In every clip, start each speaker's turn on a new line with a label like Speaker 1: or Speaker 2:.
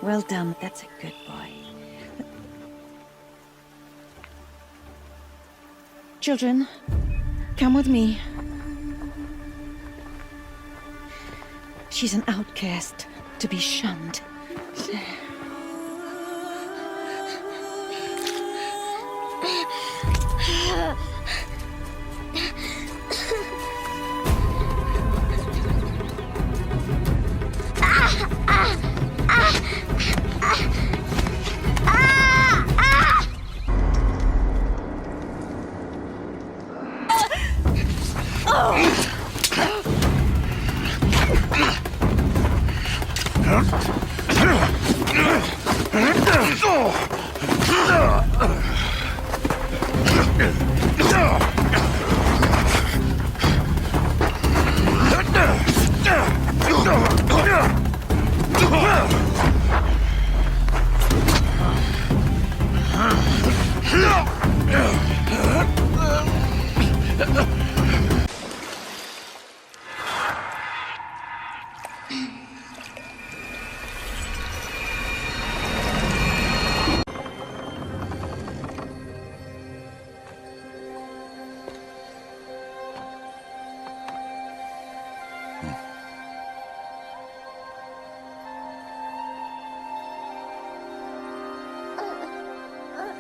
Speaker 1: Well done. That's a good boy. Children, come with me. She's an outcast, to be shunned.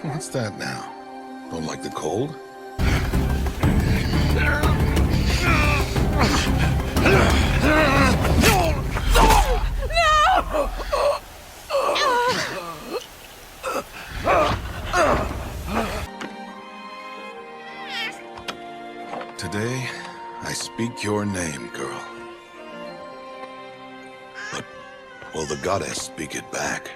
Speaker 2: What's that now? Don't like the cold? Today, I speak your name, girl. But will the goddess speak it back?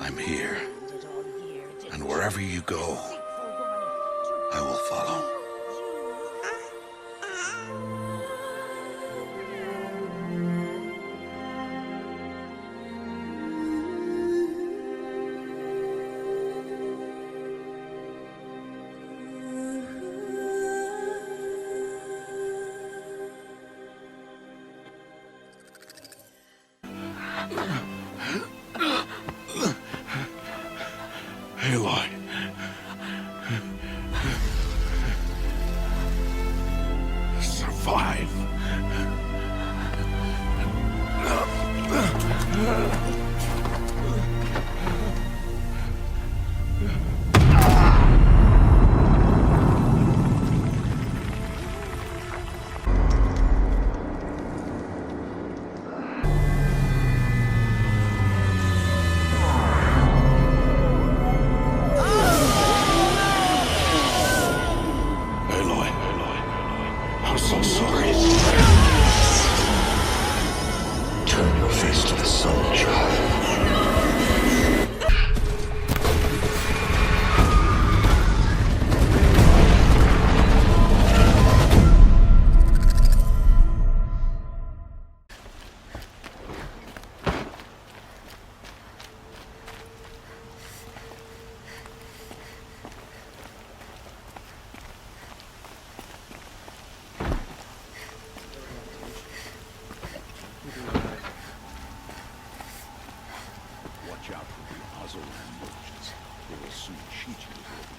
Speaker 2: I'm here, and wherever you go, I will follow. Aloy. Survive. I'm so sorry. Turn your face to the sun, child. Watch out for the Ozoran merchants. They will soon cheat you over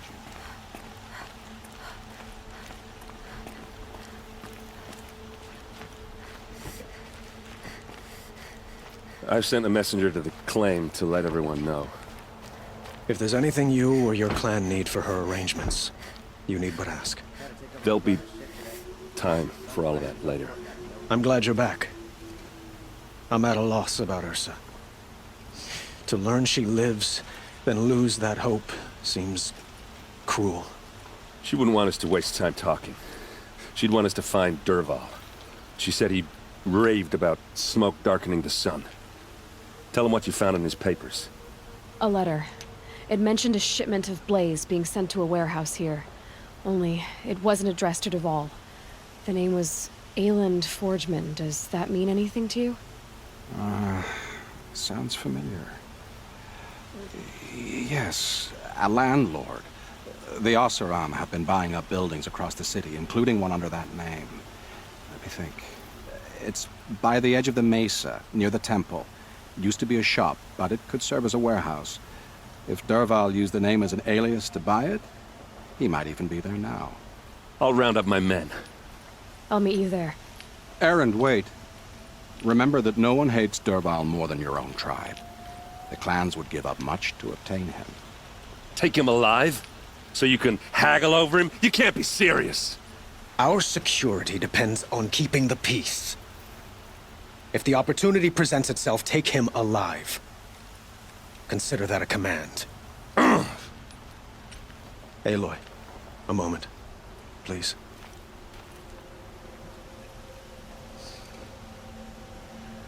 Speaker 2: June.
Speaker 3: I've sent a messenger to the claim to let everyone know.
Speaker 4: If there's anything you or your clan need for her arrangements, you need but ask.
Speaker 3: There'll be time for all of that later.
Speaker 4: I'm glad you're back. I'm at a loss about Ursa. To learn she lives, then lose that hope, seems cruel.
Speaker 3: She wouldn't want us to waste time talking. She'd want us to find Dervahl. She said he raved about smoke darkening the sun. Tell him what you found in his papers.
Speaker 5: A letter. It mentioned a shipment of blaze being sent to a warehouse here. Only, it wasn't addressed to Dervahl. The name was Ayland Forgeman. Does that mean anything to you?
Speaker 6: Sounds familiar. Yes, a landlord. The Oseram have been buying up buildings across the city, including one under that name. Let me think. It's by the edge of the mesa, near the temple. It used to be a shop, but it could serve as a warehouse. If Derval used the name as an alias to buy it, he might even be there now.
Speaker 3: I'll round up my men.
Speaker 5: I'll meet you there.
Speaker 6: Erend, wait. Remember that no one hates Derval more than your own tribe. The clans would give up much to obtain him.
Speaker 3: Take him alive? So you can haggle over him? You can't be serious.
Speaker 4: Our security depends on keeping the peace. If the opportunity presents itself, take him alive. Consider that a command. Aloy, a moment, please.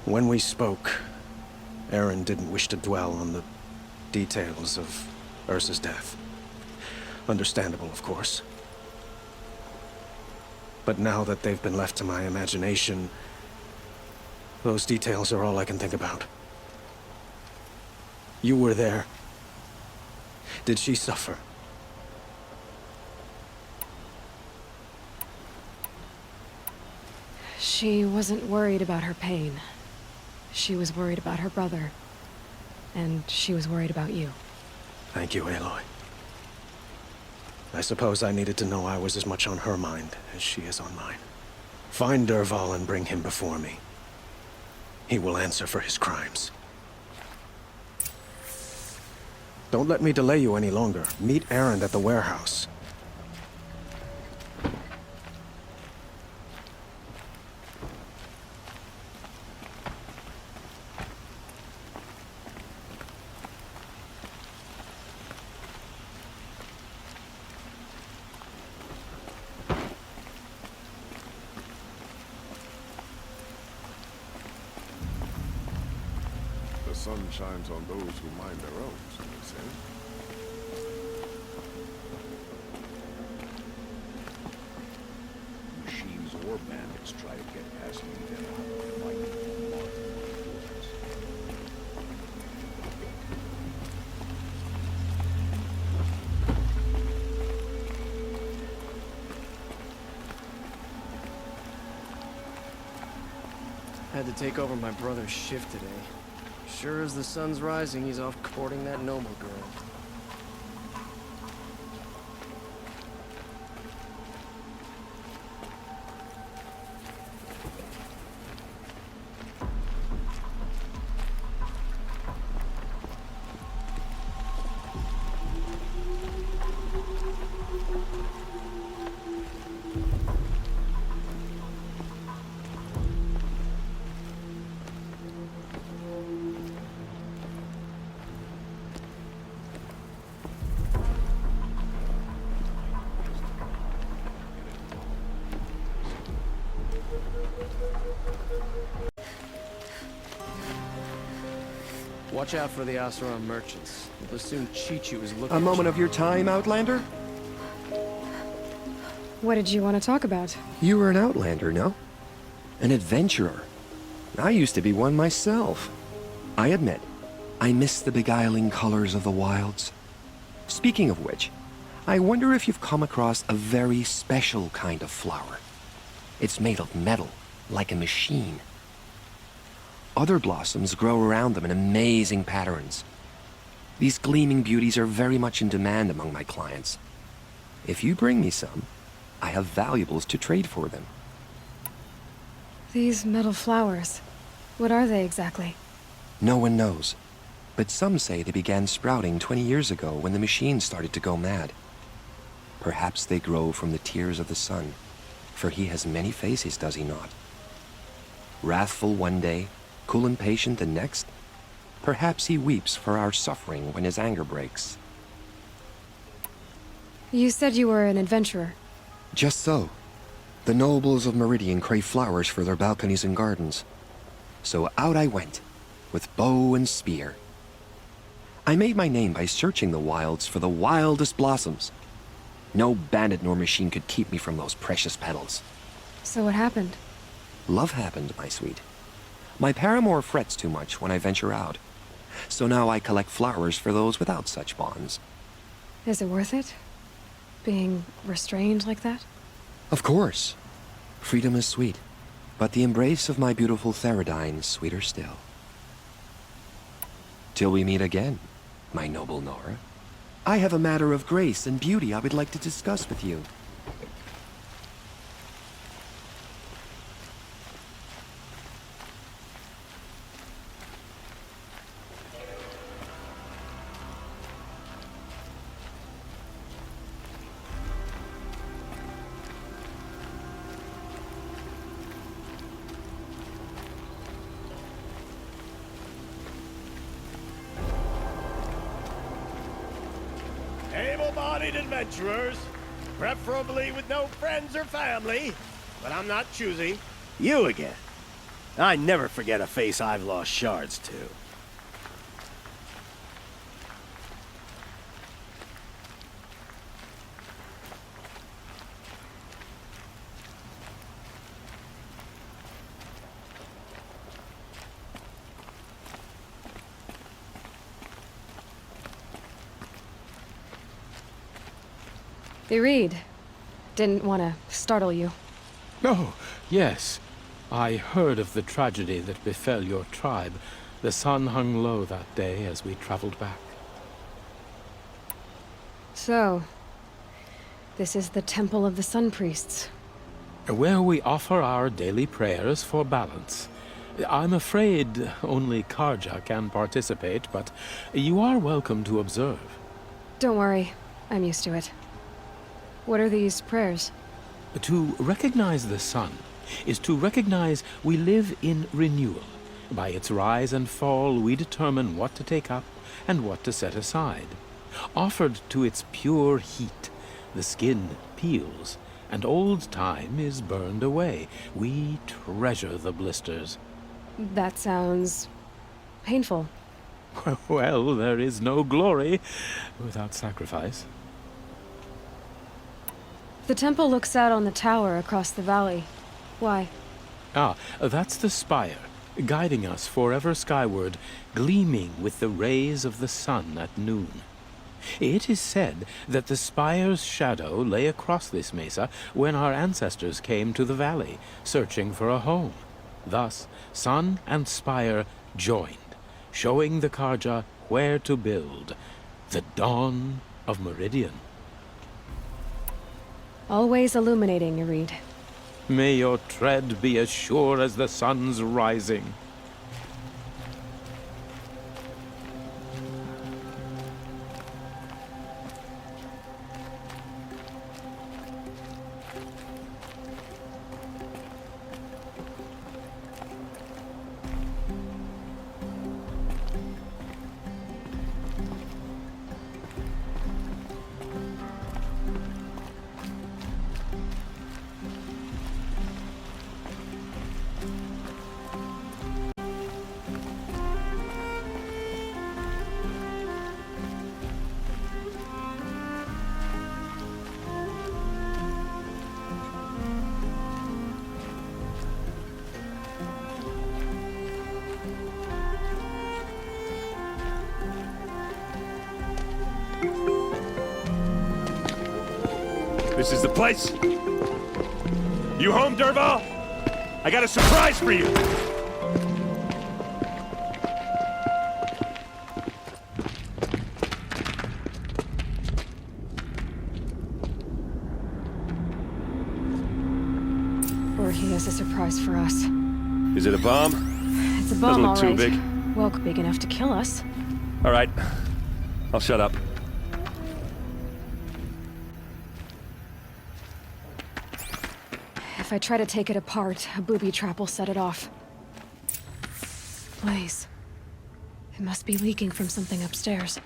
Speaker 4: When we spoke, Aaron didn't wish to dwell on the details of Ursa's death. Understandable, of course. But now that they've been left to my imagination, those details are all I can think about. You were there. Did she suffer?
Speaker 5: She wasn't worried about her pain. She was worried about her brother. And she was worried about you.
Speaker 4: Thank you, Aloy. I suppose I needed to know I was as much on her mind as she is on mine. Find Derval and bring him before me. He will answer for his crimes. Don't let me delay you any longer. Meet Erend at the warehouse.
Speaker 2: The sun shines on those who mind their own, so they say. Machines or bandits try to get past me, then I will fight and mark the woods.
Speaker 7: Had to take over my brother's shift today. Sure as the sun's rising, he's off courting that Noma girl. Watch out for the Oseram merchants. They'll soon cheat you as looking.
Speaker 8: A moment of your time, Outlander?
Speaker 5: What did you want to talk about?
Speaker 8: You were an Outlander, no? An adventurer. I used to be one myself. I admit, I miss the beguiling colors of the wilds. Speaking of which, I wonder if you've come across a very special kind of flower. It's made of metal, like a machine. Other blossoms grow around them in amazing patterns. These gleaming beauties are very much in demand among my clients. If you bring me some, I have valuables to trade for them.
Speaker 5: These metal flowers. What are they exactly?
Speaker 8: No one knows, but some say they began sprouting 20 years ago when the machine started to go mad. Perhaps they grow from the tears of the sun, for he has many faces, does he not? Wrathful one day, cool and patient the next. Perhaps he weeps for our suffering when his anger breaks.
Speaker 5: You said you were an adventurer.
Speaker 8: Just so. The nobles of Meridian crave flowers for their balconies and gardens. So out I went, with bow and spear. I made my name by searching the wilds for the wildest blossoms. No bandit nor machine could keep me from those precious petals.
Speaker 5: So what happened?
Speaker 8: Love happened, my sweet. My paramour frets too much when I venture out. So now I collect flowers for those without such bonds.
Speaker 5: Is it worth it? Being restrained like that?
Speaker 8: Of course. Freedom is sweet, but the embrace of my beautiful Theradine is sweeter still. Till we meet again, my noble Nora. I have a matter of grace and beauty I would like to discuss with you.
Speaker 9: Able-bodied adventurers, preferably with no friends or family, but I'm not choosy. You again. I never forget a face I've lost shards to.
Speaker 5: They read. Didn't want to startle you.
Speaker 10: Oh, yes. I heard of the tragedy that befell your tribe. The sun hung low that day as we traveled back.
Speaker 5: So, this is the Temple of the Sun Priests.
Speaker 10: Where we offer our daily prayers for balance. I'm afraid only Karja can participate, but you are welcome to observe.
Speaker 5: Don't worry, I'm used to it. What are these prayers?
Speaker 10: To recognize the sun is to recognize we live in renewal. By its rise and fall, we determine what to take up and what to set aside. Offered to its pure heat, the skin peels, and old time is burned away. We treasure the blisters.
Speaker 5: That sounds painful.
Speaker 10: Well, there is no glory without sacrifice.
Speaker 5: The temple looks out on the tower across the valley. Why?
Speaker 10: Ah, that's the spire, guiding us forever skyward, gleaming with the rays of the sun at noon. It is said that the spire's shadow lay across this mesa when our ancestors came to the valley, searching for a home. Thus, sun and spire joined, showing the Karja where to build. The dawn of Meridian.
Speaker 5: Always illuminating, you read.
Speaker 10: May your tread be as sure as the sun's rising.
Speaker 3: This is the place? You home, Dervahl? I got a surprise for you!
Speaker 5: Or he has a surprise for us.
Speaker 3: Is it a bomb?
Speaker 5: It's a
Speaker 3: Doesn't
Speaker 5: bomb,
Speaker 3: look
Speaker 5: all
Speaker 3: too
Speaker 5: right.
Speaker 3: big.
Speaker 5: Well, big enough to kill us.
Speaker 3: All right. I'll shut up.
Speaker 5: If I try to take it apart, a booby trap will set it off. Blaze. It must be leaking from something upstairs.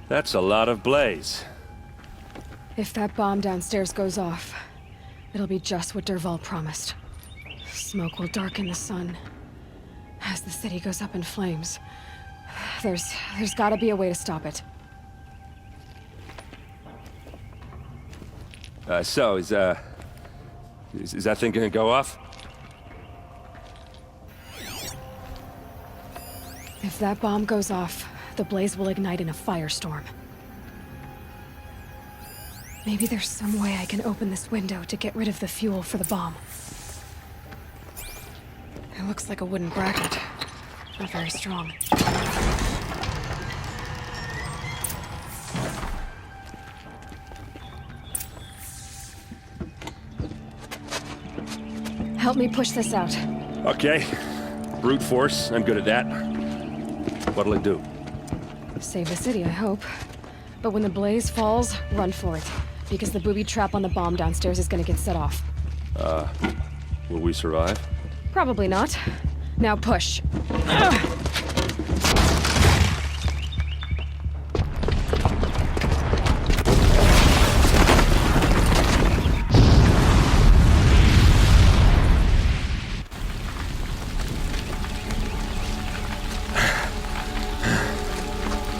Speaker 3: That's a lot of blaze.
Speaker 5: If that bomb downstairs goes off, It'll be just what Dervahl promised. Smoke will darken the sun. As the city goes up in flames. There's gotta be a way to stop it.
Speaker 3: So, is that thing gonna go off?
Speaker 5: If that bomb goes off, the blaze will ignite in a firestorm. Maybe there's some way I can open this window to get rid of the fuel for the bomb. It looks like a wooden bracket. Not very strong. Help me push this out.
Speaker 3: Okay. Brute force, I'm good at that. What'll it do?
Speaker 5: Save the city, I hope. But when the blaze falls, run for it. Because the booby trap on the bomb downstairs is gonna get set off.
Speaker 3: Will we survive?
Speaker 5: Probably not. Now push.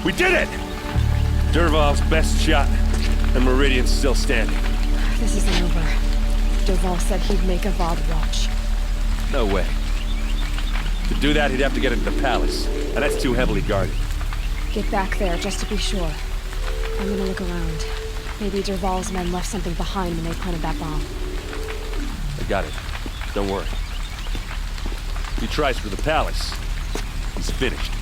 Speaker 3: We did it! Dervahl's best shot, and Meridian's still standing.
Speaker 5: This isn't over. Dervahl said he'd make a VOD watch.
Speaker 3: No way. To do that, he'd have to get into the palace, and that's too heavily guarded.
Speaker 5: Get back there, just to be sure. I'm gonna look around. Maybe Dervahl's men left something behind when they planted that bomb.
Speaker 3: I got it. Don't worry. If he tries for the palace, he's finished.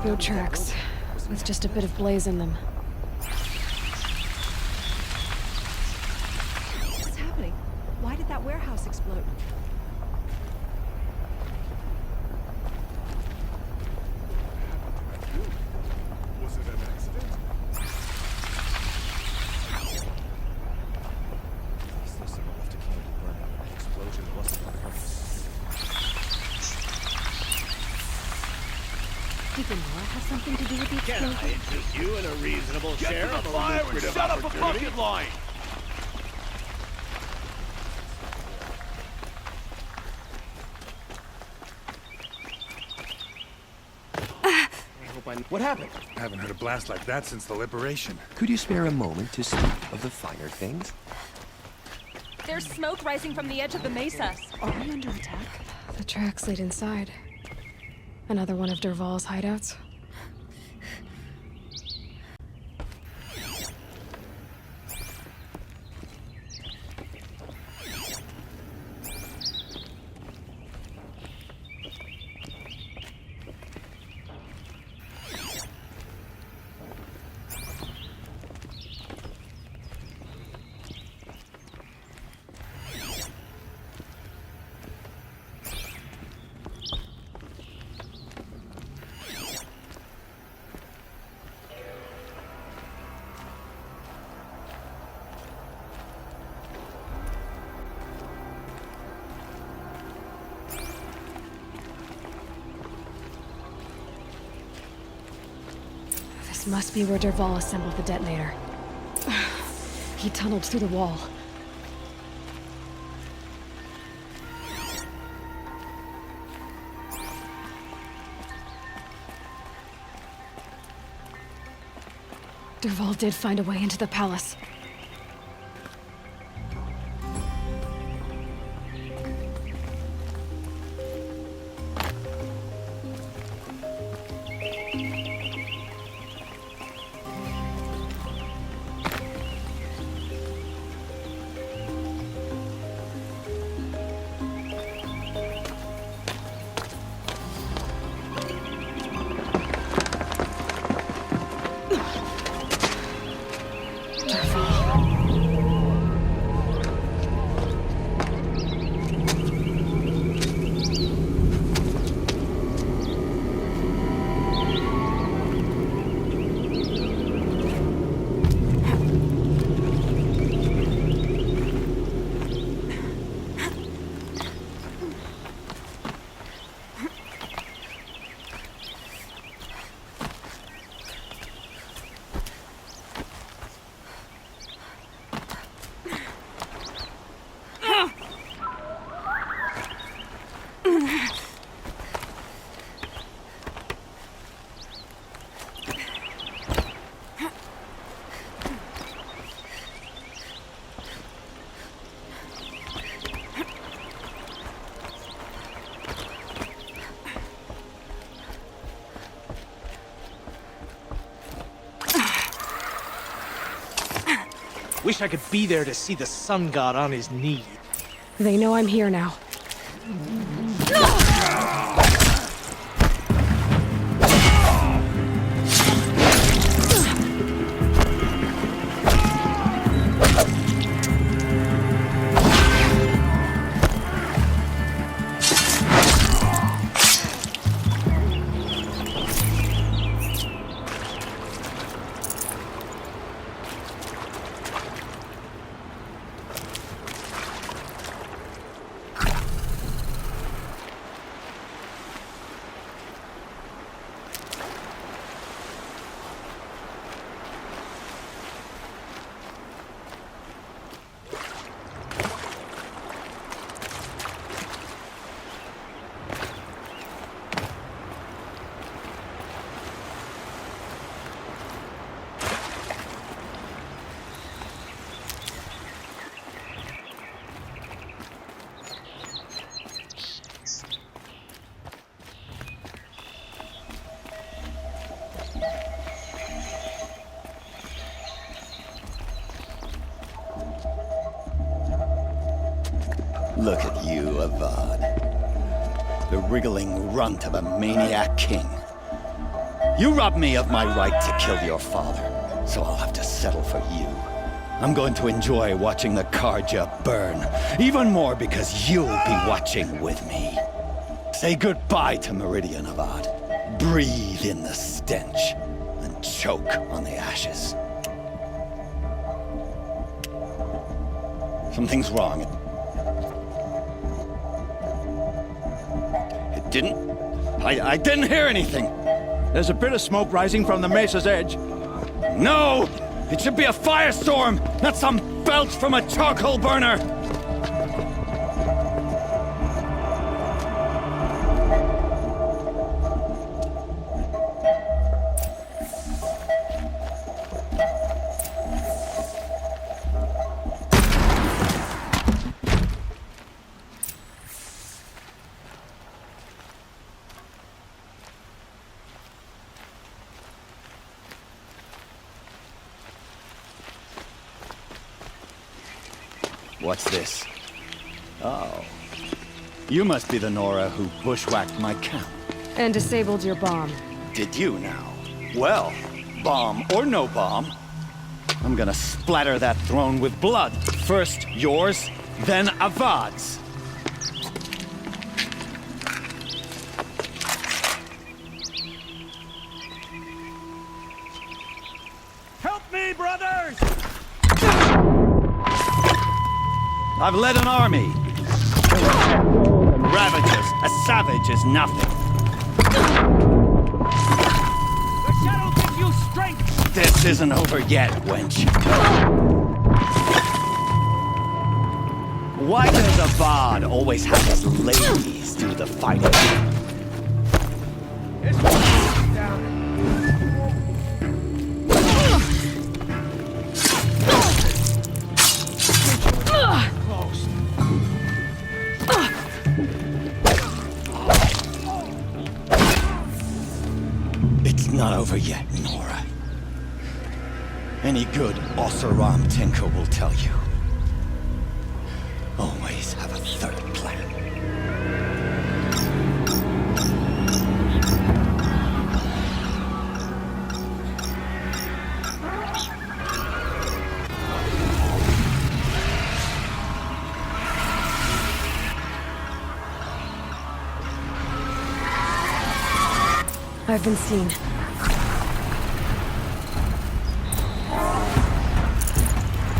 Speaker 5: No tracks, with just a bit of blaze in them.
Speaker 1: What's happening? Why did that warehouse explode?
Speaker 2: Was it an accident?
Speaker 4: Is this enough to kill the burn? That explosion wasn't on purpose.
Speaker 1: Did the Nora have something to do with the
Speaker 9: Can
Speaker 1: explosion?
Speaker 9: I interest you in a reasonable share of a lucrative
Speaker 2: shut up a
Speaker 9: opportunity?
Speaker 2: bucket line!
Speaker 4: What happened?
Speaker 2: I haven't heard a blast like that since the liberation.
Speaker 8: Could you spare a moment to speak of the finer things?
Speaker 11: There's smoke rising from the edge of the mesa.
Speaker 1: Are we under attack?
Speaker 5: The tracks lead inside. Another one of Dervahl's hideouts. This must be where Dervahl assembled the detonator. He tunneled through the wall. Dervahl did find a way into the palace. Dervahl.
Speaker 12: Wish I could be there to see the sun god on his knee.
Speaker 5: They know I'm here now.
Speaker 13: Look at you, Avad. The wriggling runt of a maniac king. You robbed me of my right to kill your father, so I'll have to settle for you. I'm going to enjoy watching the Karja burn, even more because you'll be watching with me. Say goodbye to Meridian, Avad. Breathe in the stench, and choke on the ashes. Something's wrong. I didn't hear anything.
Speaker 2: There's a bit of smoke rising from the mesa's edge.
Speaker 13: No! It should be a firestorm, not some belch from a charcoal burner! What's this? Oh. You must be the Nora who bushwhacked my camp.
Speaker 5: And disabled your bomb.
Speaker 13: Did you now? Well, bomb or no bomb, I'm gonna splatter that throne with blood. First yours, then Avad's.
Speaker 9: Help me, brothers!
Speaker 13: I've led an army. Ravages. A savage is nothing.
Speaker 9: The shadow gives you strength!
Speaker 13: This isn't over yet, wench. Why does Avad always have his ladies do the fighting? Not over yet, Nora. Any good Oseram tinker will tell you. Always have a third plan.
Speaker 5: I've been seen.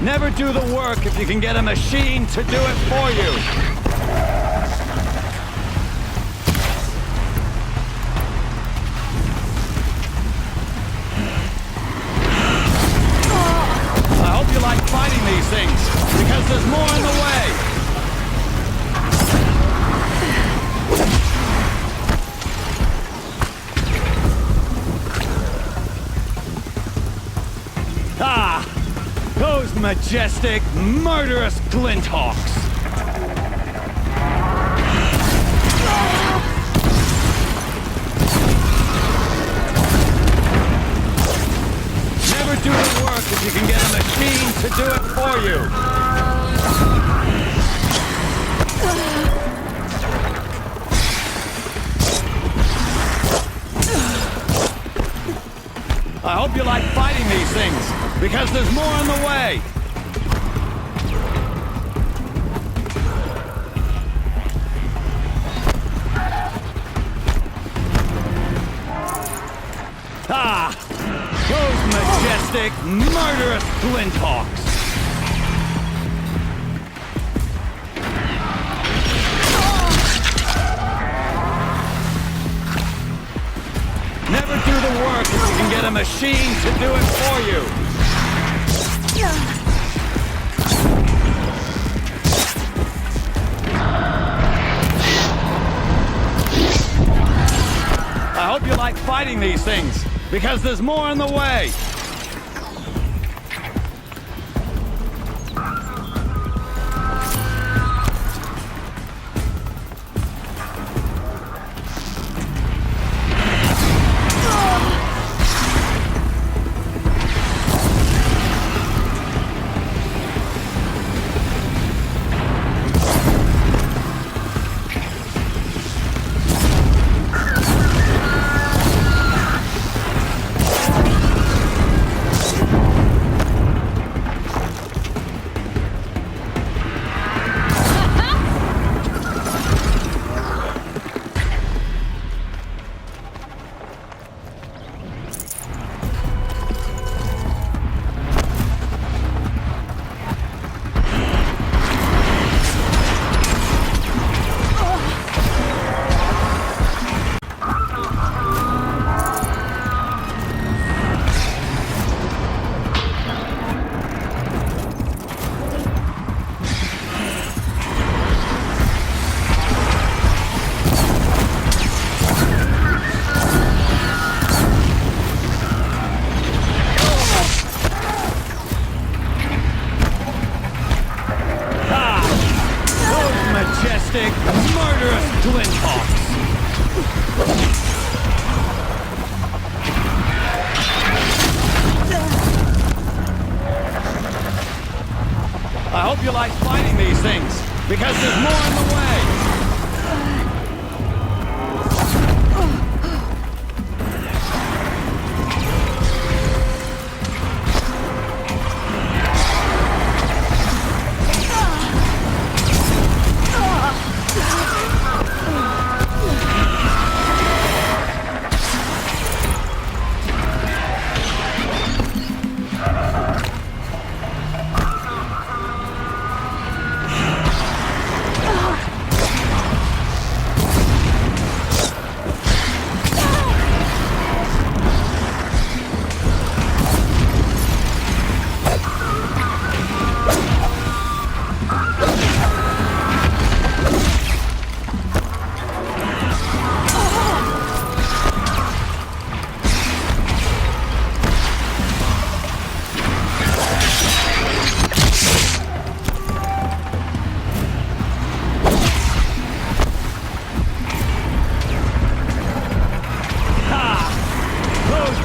Speaker 13: Never do the work if you can get a machine to do it for you. I hope you like fighting these things, because there's more in the way. Ah! Those majestic, murderous glinthawks! Never do the work if you can get a machine to do do it for you! I hope you like fighting these things, because there's more on the way! Ah! Those majestic, murderous flinthawks! Never do the work if you can get a machine to do it for you! I hope you like fighting these things, because there's more on the way! Majestic, murderous flinthawks! I hope you like fighting these things, because there's more on the way!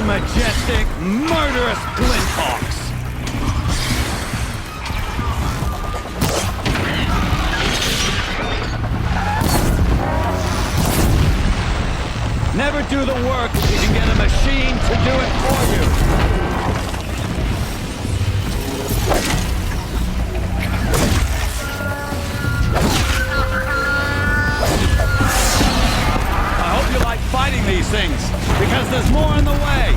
Speaker 13: Majestic, murderous flinthawks! Never do the work if you can get a machine to do it for you! I hope you like fighting these things, because there's more on the way!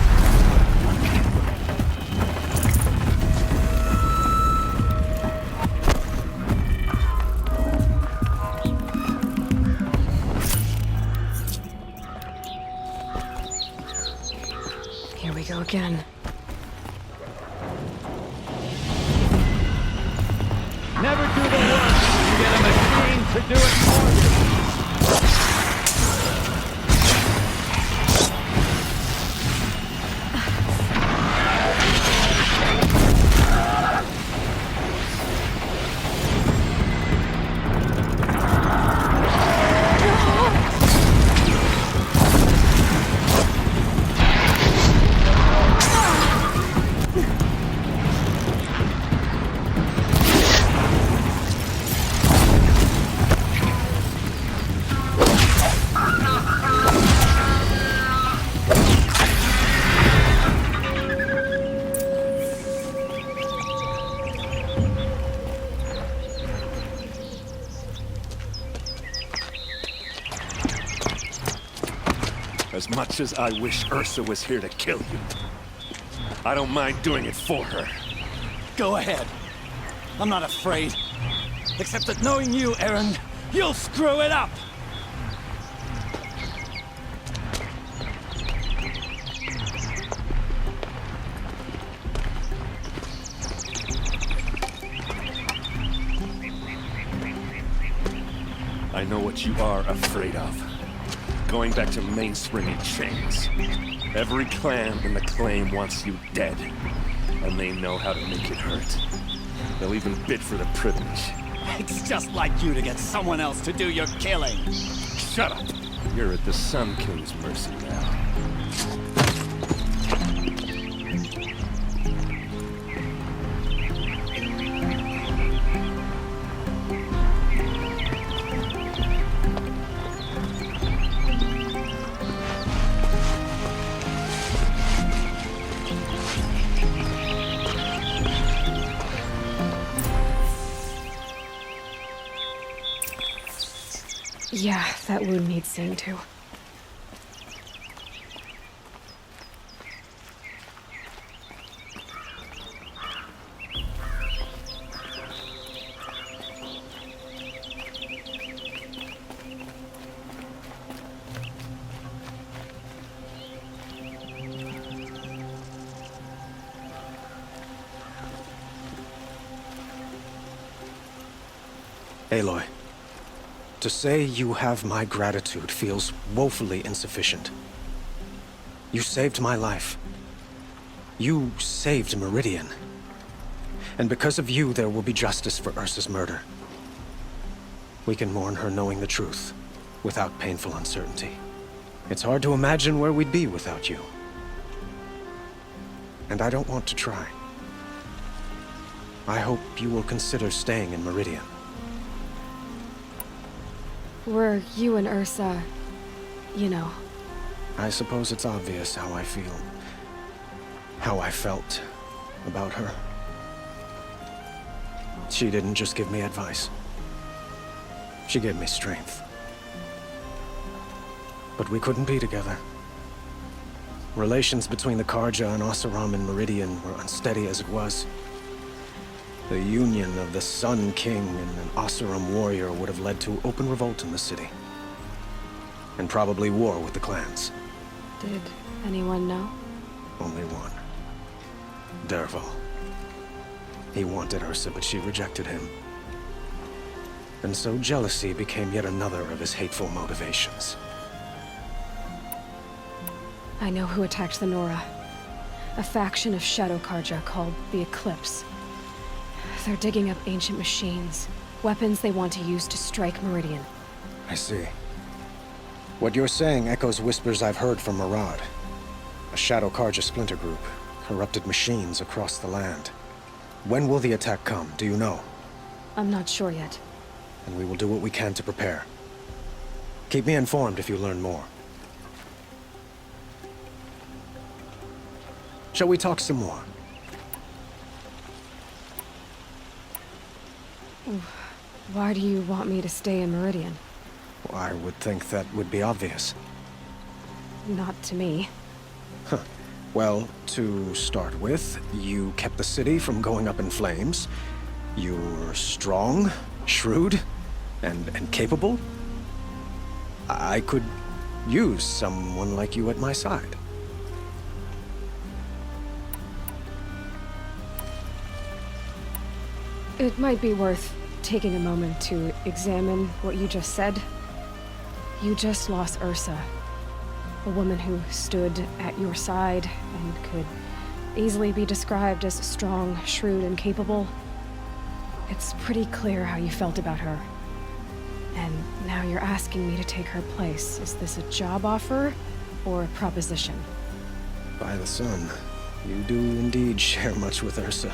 Speaker 5: Here we go again.
Speaker 13: Never do the work if you get a machine to do it for you!
Speaker 3: As much as I wish Ursa was here to kill you, I don't mind doing it for her.
Speaker 13: Go ahead. I'm not afraid. Except that knowing you, Aaron, you'll screw it up!
Speaker 3: I know what you are afraid of. Going back to mainspringing chains. Every clan in the claim wants you dead. And they know how to make it hurt. They'll even bid for the privilege.
Speaker 13: It's just like you to get someone else to do your killing.
Speaker 3: Shut up! You're at the Sun King's mercy now.
Speaker 5: Yeah, that wound needs seeing to.
Speaker 4: Aloy, to say you have my gratitude feels woefully insufficient. You saved my life. You saved Meridian. And because of you, there will be justice for Ursa's murder. We can mourn her knowing the truth, without painful uncertainty. It's hard to imagine where we'd be without you. And I don't want to try. I hope you will consider staying in Meridian.
Speaker 5: Were you and Ursa, you know?
Speaker 4: I suppose it's obvious how I feel. How I felt about her. She didn't just give me advice. She gave me strength. But we couldn't be together. Relations between the Karja and Oseram and Meridian were unsteady as it was. The union of the Sun King and an Oseram warrior would have led to open revolt in the city. And probably war with the clans.
Speaker 5: Did anyone know?
Speaker 4: Only one. Dervahl. He wanted Ursa, but she rejected him. And so jealousy became yet another of his hateful motivations.
Speaker 5: I know who attacked the Nora. A faction of Shadow Karja called the ECLIPSE. They're digging up ancient machines. Weapons they want to use to strike Meridian.
Speaker 4: I see. What you're saying echoes whispers I've heard from Murad. A Shadow Karja splinter group. Corrupted machines across the land. When will the attack come, do you know?
Speaker 5: I'm not sure yet.
Speaker 4: And we will do what we can to prepare. Keep me informed if you learn more. Shall we talk some more?
Speaker 5: Why do you want me to stay in Meridian?
Speaker 4: I would think that would be obvious.
Speaker 5: Not to me.
Speaker 4: Huh. Well, to start with, you kept the city from going up in flames. You're strong, shrewd, and capable. I could use someone like you at my side.
Speaker 5: It might be worth taking a moment to examine what you just said. You just lost Ursa. A woman who stood at your side and could easily be described as strong, shrewd, and capable. It's pretty clear how you felt about her. And now you're asking me to take her place. Is this a job offer or a proposition?
Speaker 4: By the sun, you do indeed share much with Ursa.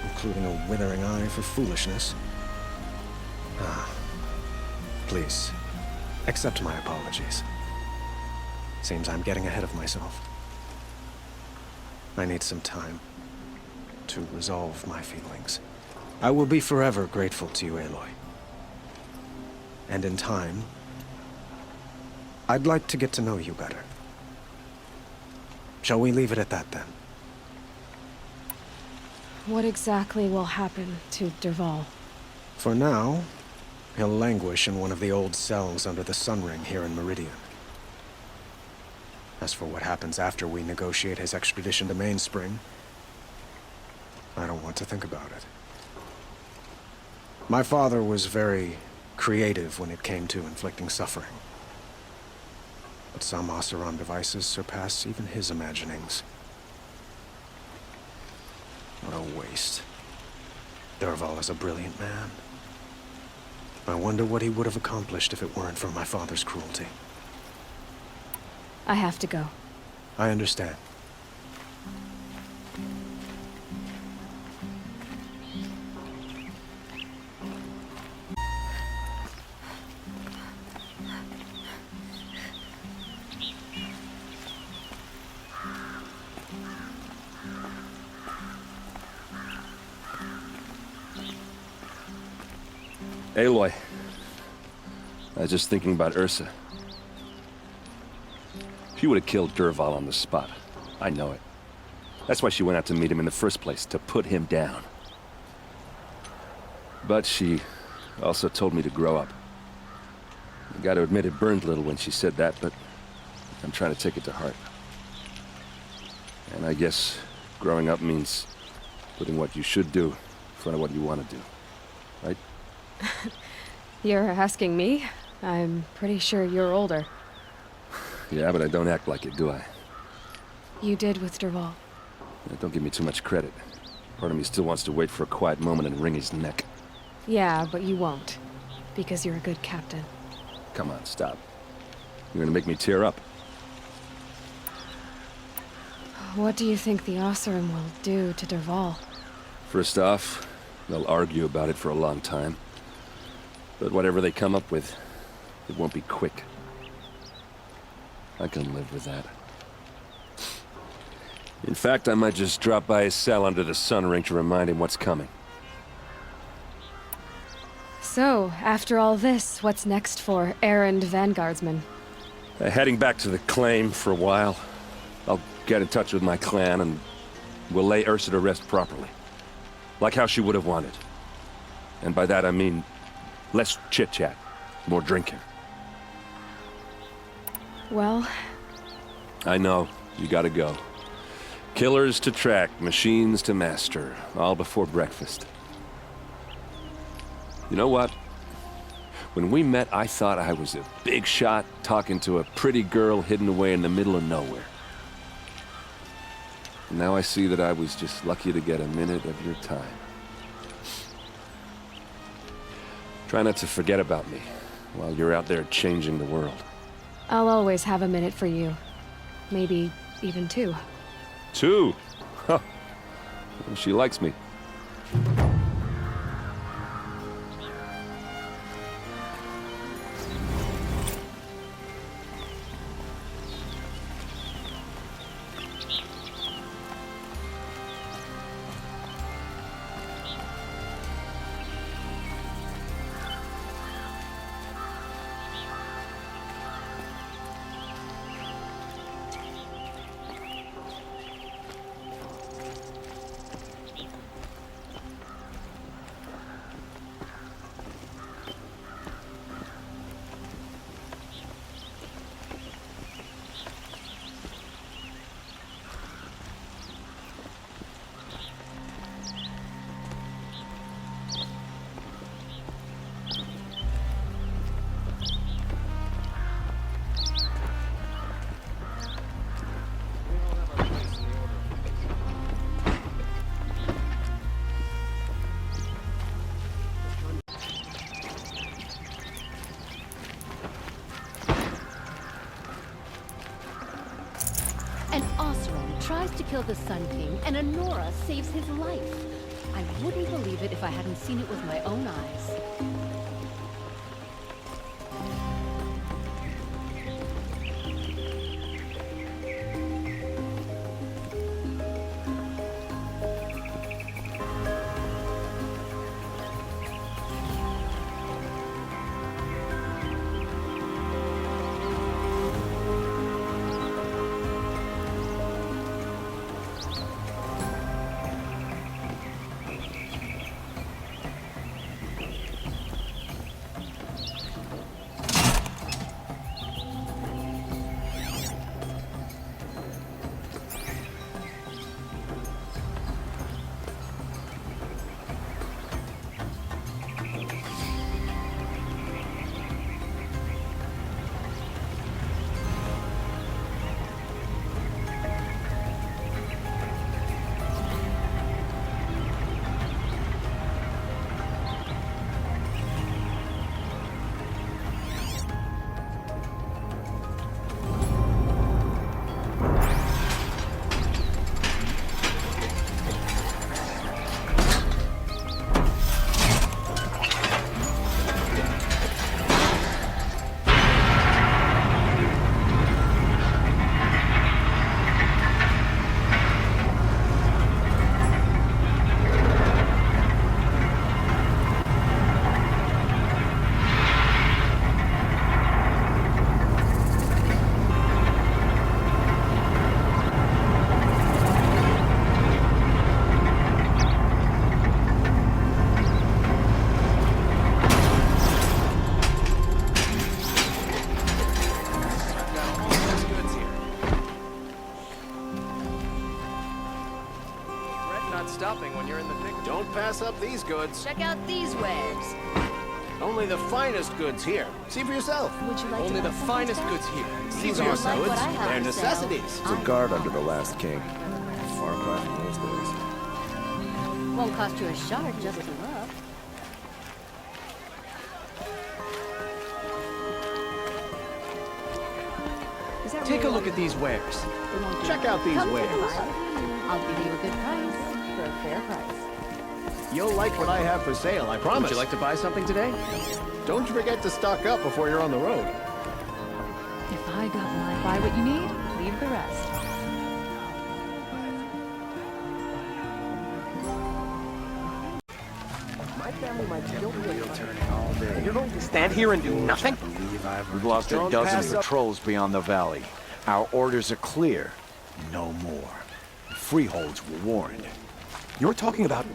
Speaker 4: Including a withering eye for foolishness. Please, accept my apologies. Seems I'm getting ahead of myself. I need some time to resolve my feelings. I will be forever grateful to you, Aloy. And in time, I'd like to get to know you better. Shall we leave it at that, then?
Speaker 5: What exactly will happen to Derval?
Speaker 4: For now, he'll languish in one of the old cells under the Sun Ring here in Meridian. As for what happens after we negotiate his extradition to Mainspring, I don't want to think about it. My father was very creative when it came to inflicting suffering. But some Oseram devices surpass even his imaginings. What a waste. Derval is a brilliant man. I wonder what he would have accomplished if it weren't for my father's cruelty.
Speaker 5: I have to go.
Speaker 4: I understand.
Speaker 3: Aloy, I was just thinking about Ursa. She would have killed Derval on the spot. I know it. That's why she went out to meet him in the first place, to put him down. But she also told me to grow up. I gotta admit it burned a little when she said that, but I'm trying to take it to heart. And I guess growing up means putting what you should do in front of what you want to do. Right?
Speaker 5: You're asking me? I'm pretty sure you're older.
Speaker 3: Yeah, but I don't act like it, do I?
Speaker 5: You did with Derval.
Speaker 3: Don't give me too much credit. Part of me still wants to wait for a quiet moment and wring his neck.
Speaker 5: Yeah, but you won't. Because you're a good captain.
Speaker 3: Come on, stop. You're gonna make me tear up.
Speaker 5: What do you think the Oseram will do to Derval?
Speaker 3: First off, they'll argue about it for a long time. But whatever they come up with, it won't be quick. I can live with that. In fact, I might just drop by his cell under the Sun Ring to remind him what's coming.
Speaker 5: So, after all this, what's next for errand vanguardsman?
Speaker 3: Heading back to the claim for a while. I'll get in touch with my clan and we'll lay Ursa to rest properly. Like how she would have wanted. And by that I mean less chit-chat, more drinking.
Speaker 5: Well...
Speaker 3: I know, you gotta go. Killers to track, machines to master, all before breakfast. You know what? When we met, I thought I was a big shot talking to a pretty girl hidden away in the middle of nowhere. And now I see that I was just lucky to get a minute of your time. Try not to forget about me while you're out there changing the world.
Speaker 5: I'll always have a minute for you. Maybe even two.
Speaker 3: Two? Huh. She likes me.
Speaker 14: An Oseram tries to kill the Sun King, and Honora saves his life. I wouldn't believe it if I hadn't seen it with my own eyes.
Speaker 7: stopping when you're in the picture. Don't pass up these goods.
Speaker 14: Check out these wares.
Speaker 9: Only the finest goods here. See for yourself.
Speaker 14: Would you like
Speaker 7: Only
Speaker 14: to
Speaker 7: the
Speaker 14: have
Speaker 7: finest
Speaker 14: something
Speaker 7: goods here.
Speaker 9: These
Speaker 14: You
Speaker 9: are
Speaker 14: don't like what
Speaker 9: goods.
Speaker 14: I have
Speaker 9: They're
Speaker 14: to sell.
Speaker 9: necessities.
Speaker 2: There's a guard under the last king. Far cry from those days.
Speaker 14: Won't cost you a shard just to look.
Speaker 1: Is that
Speaker 7: Take a
Speaker 1: really
Speaker 7: look at these wares.
Speaker 14: It won't do.
Speaker 9: Check out these
Speaker 14: Come to the
Speaker 9: wares.
Speaker 14: market. I'll give you a good price for a fair price.
Speaker 9: You'll like what I have for sale, I promise.
Speaker 7: Would you like to buy something today?
Speaker 9: Don't forget to stock up before you're on the road.
Speaker 11: If I got mine, buy what you need, leave the rest.
Speaker 9: My family might still be
Speaker 2: Turning all day.
Speaker 12: You're going to stand here and do nothing?
Speaker 2: We've lost a
Speaker 9: Don't
Speaker 2: dozen
Speaker 9: pass up-
Speaker 2: patrols beyond the valley. Our orders are clear. No more. Freeholds were warned.
Speaker 8: You're talking about...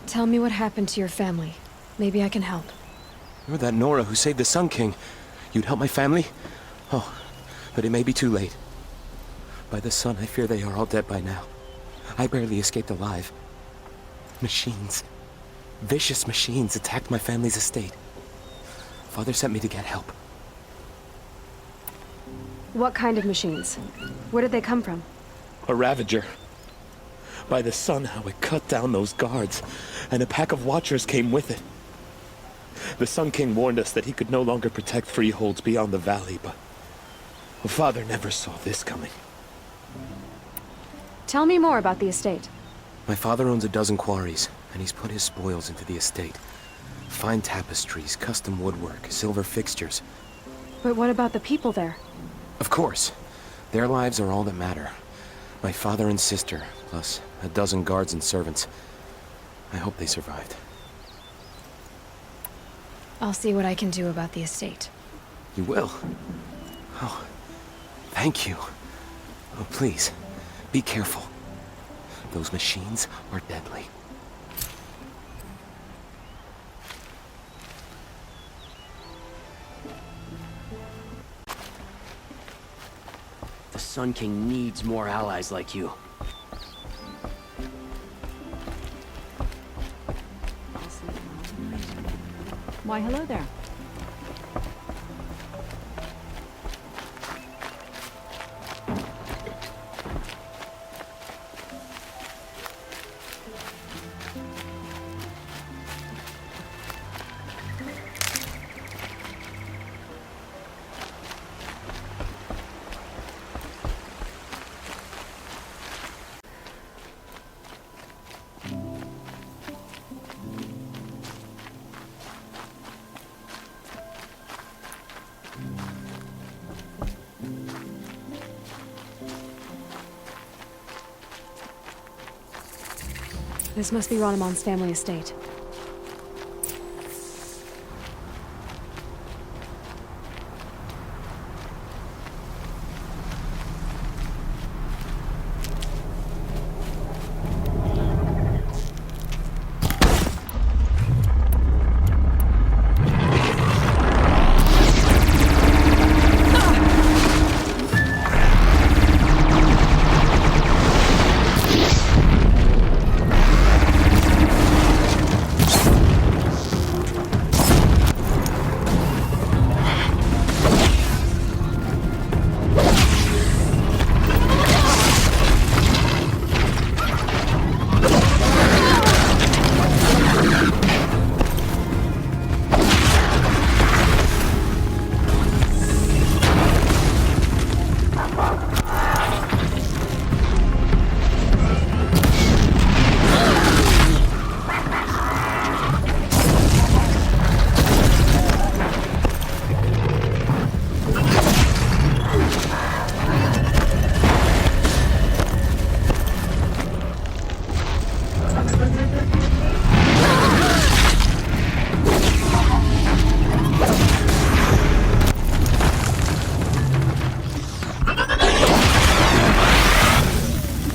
Speaker 5: Tell me what happened to your family. Maybe I can help.
Speaker 8: You're that Nora who saved the Sun King. You'd help my family? Oh, but it may be too late. By the sun, I fear they are all dead by now. I barely escaped alive. Machines. Vicious machines attacked my family's estate. Father sent me to get help.
Speaker 5: What kind of machines? Where did they come from?
Speaker 8: A Ravager. By the sun, how it cut down those guards, and a pack of watchers came with it. The Sun King warned us that he could no longer protect freeholds beyond the valley, but Father never saw this coming.
Speaker 5: Tell me more about the estate.
Speaker 8: My father owns a dozen quarries, and he's put his spoils into the estate. Fine tapestries, custom woodwork, silver fixtures.
Speaker 5: But what about the people there?
Speaker 8: Of course. Their lives are all that matter. My father and sister, plus a dozen guards and servants. I hope they survived.
Speaker 5: I'll see what I can do about the estate.
Speaker 8: You will? Oh, thank you. Oh, please, be careful. Those machines are deadly.
Speaker 15: The Sun King needs more allies like you.
Speaker 1: Why, hello there.
Speaker 5: This must be Ranamon's family estate.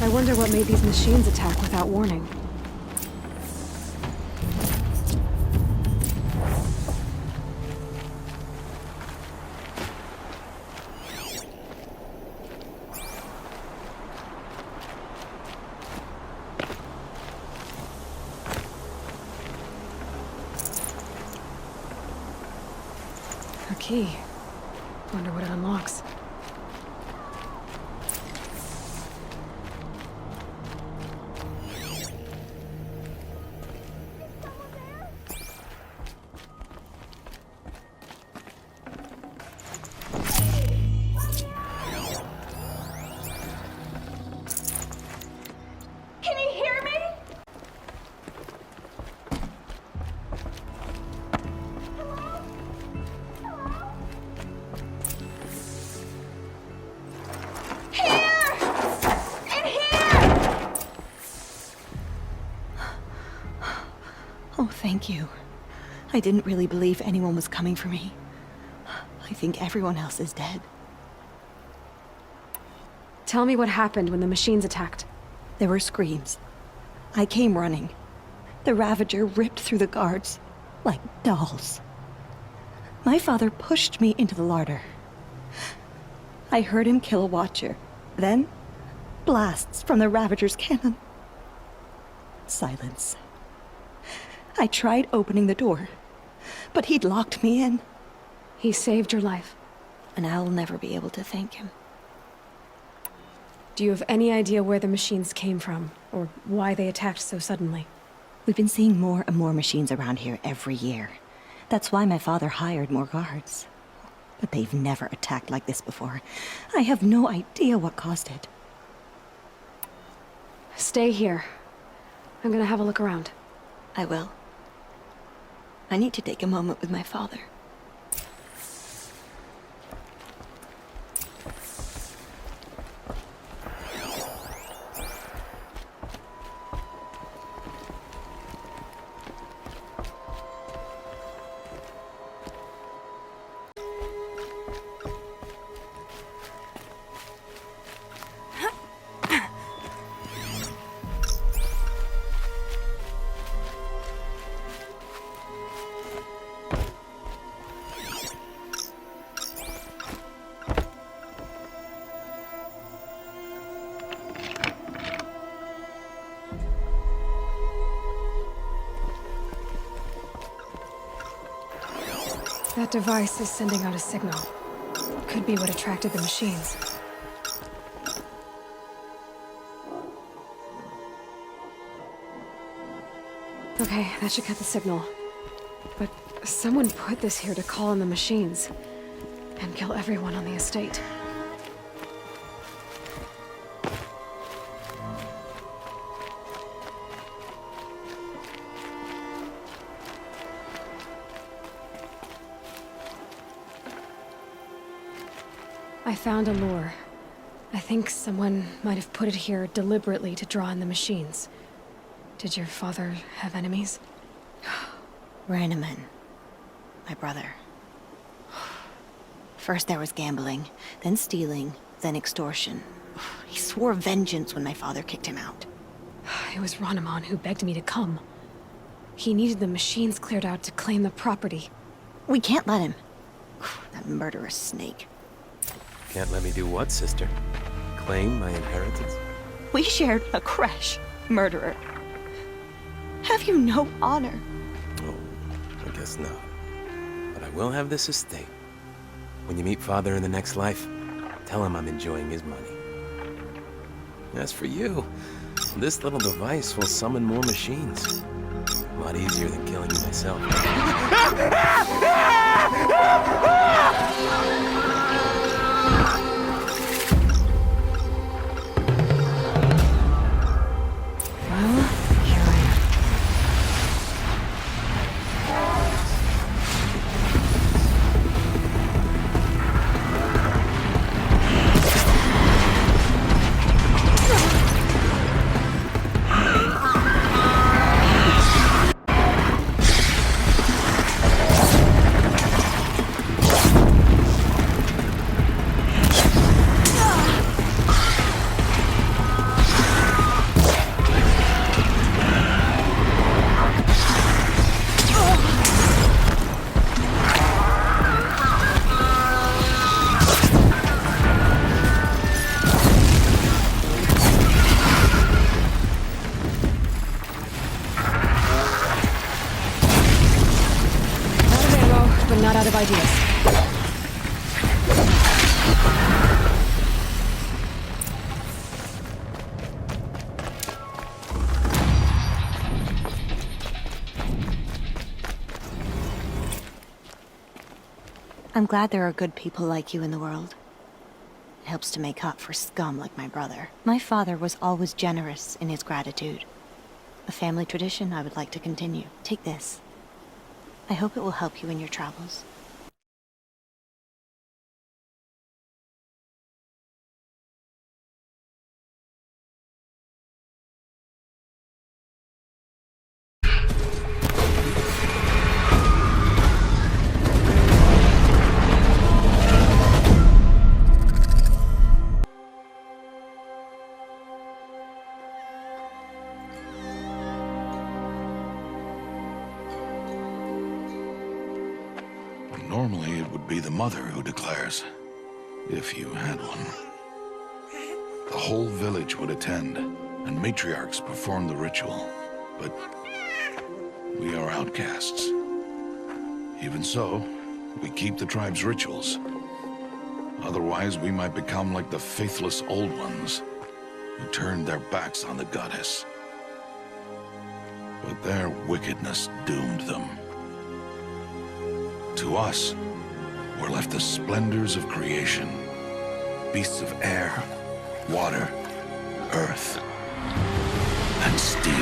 Speaker 5: I wonder what made these machines attack without warning. A key. Wonder what it unlocks.
Speaker 16: Can you hear me?
Speaker 17: Oh, thank you. I didn't really believe anyone was coming for me. I think everyone else is dead.
Speaker 5: Tell me what happened when the machines attacked.
Speaker 17: There were screams. I came running. The Ravager ripped through the guards like dolls. My father pushed me into the larder. I heard him kill a watcher. Then, blasts from the Ravager's cannon. Silence. I tried opening the door, but he'd locked me in.
Speaker 5: He saved your life.
Speaker 17: And I'll never be able to thank him.
Speaker 5: Do you have any idea where the machines came from, or why they attacked so suddenly?
Speaker 17: We've been seeing more and more machines around here every year. That's why my father hired more guards. But they've never attacked like this before. I have no idea what caused it.
Speaker 5: Stay here. I'm gonna have a look around.
Speaker 17: I will. I need to take a moment with my father.
Speaker 5: That device is sending out a signal. Could be what attracted the machines. Okay, that should cut the signal. But someone put this here to call in the machines and kill everyone on the estate. I found a lure. I think someone might have put it here deliberately to draw in the machines. Did your father have enemies?
Speaker 17: Rainaman. My brother. First there was gambling, then stealing, then extortion. He swore vengeance when my father kicked him out.
Speaker 5: It was Rainaman who begged me to come. He needed the machines cleared out to claim the property.
Speaker 17: We can't let him. That murderous snake.
Speaker 18: Can't let me do what, sister? Claim my inheritance?
Speaker 17: We shared a creche, murderer. Have you no honor?
Speaker 18: Oh, I guess not. But I will have this estate. When you meet Father in the next life, tell him I'm enjoying his money. As for you, this little device will summon more machines. A lot easier than killing you myself.
Speaker 5: Not out of ideas.
Speaker 17: I'm glad there are good people like you in the world. It helps to make up for scum like my brother. My father was always generous in his gratitude. A family tradition I would like to continue. Take this. I hope it will help you in your travels.
Speaker 2: Normally, it would be the mother who declares, if you had one. The whole village would attend, and matriarchs perform the ritual. But we are outcasts. Even so, we keep the tribe's rituals. Otherwise, we might become like the faithless old ones, who turned their backs on the goddess. But their wickedness doomed them. To us, were left the splendors of creation. Beasts of air, water, earth, and steel.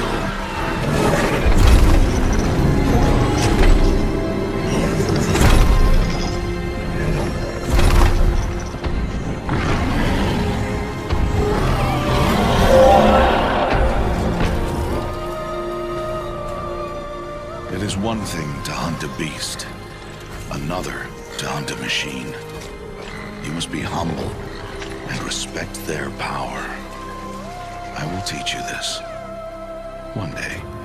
Speaker 2: It is one thing to hunt a beast, another to hunt a machine. You must be humble and respect their power. I will teach you this one day.